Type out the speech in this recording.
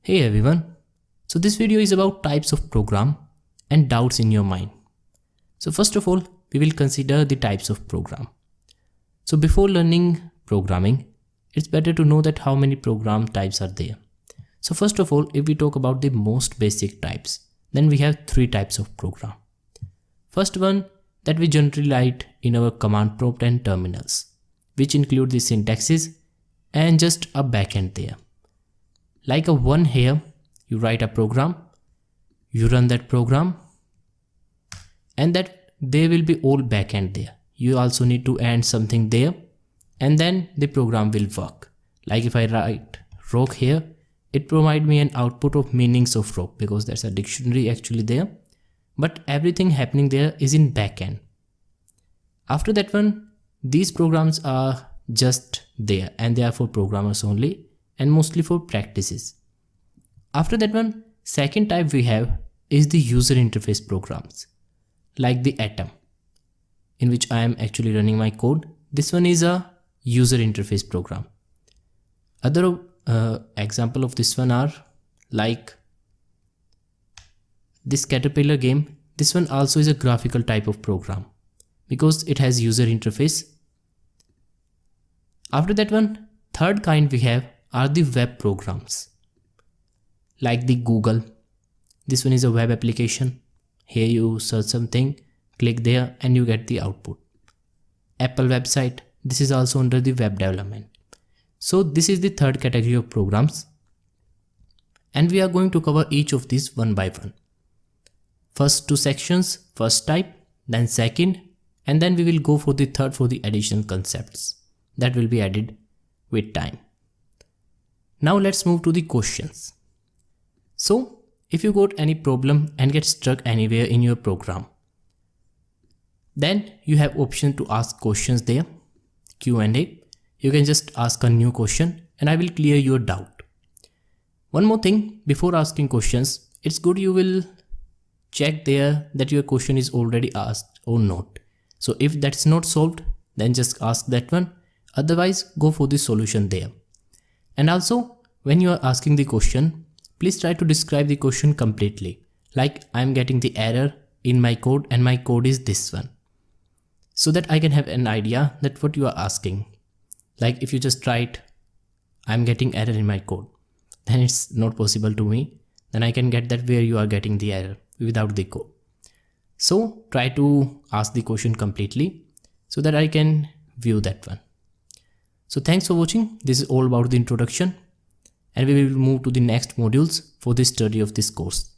Hey everyone, so this video is about types of program and doubts in your mind. So first of all, we will consider the types of program. So before learning programming, it's better to know that how many program types are there. So first of all, if we talk about the most basic types, then we have three types of program. First one that we generally write in our command prompt and terminals, which include the syntaxes and just a backend there. Like a one here, you write a program, you run that program, and that there will be all backend there. You also need to add something there, and then the program will work. Like if I write rock here, it provides me an output of meanings of rock because there's a dictionary actually there. But everything happening there is in backend. After that one, these programs are just there and they are for programmers only and mostly for practices. After that one, second type we have is the user interface programs, like the Atom, in which I am actually running my code. This one is a user interface program. Other example of this one are like this Caterpillar game. This one also is a graphical type of program because it has user interface. After that one, third kind we have are the web programs, like the Google. This one is a web application. Here you search something, click there and you get the output. Apple website, this is also under the web development. So this is the third category of programs, and we are going to cover each of these one by one. First two sections, first type, then second, and then we will go for the third for the additional concepts that will be added with time. Now let's move to the questions. So if you got any problem and get stuck anywhere in your program, then you have option to ask questions there, Q&A. You can just ask a new question and I will clear your doubt. One more thing, before asking questions, it's good you will check there that your question is already asked or not. So if that's not solved, then just ask that one. Otherwise, go for the solution there. And also, when you are asking the question, please try to describe the question completely. Like I'm getting the error in my code and my code is this one. So that I can have an idea that what you are asking. Like if you just write, I'm getting error in my code, then it's not possible to me. Then I can get that where you are getting the error without the code. So try to ask the question completely so that I can view that one. So thanks for watching. This is all about the introduction, and we will move to the next modules for the study of this course.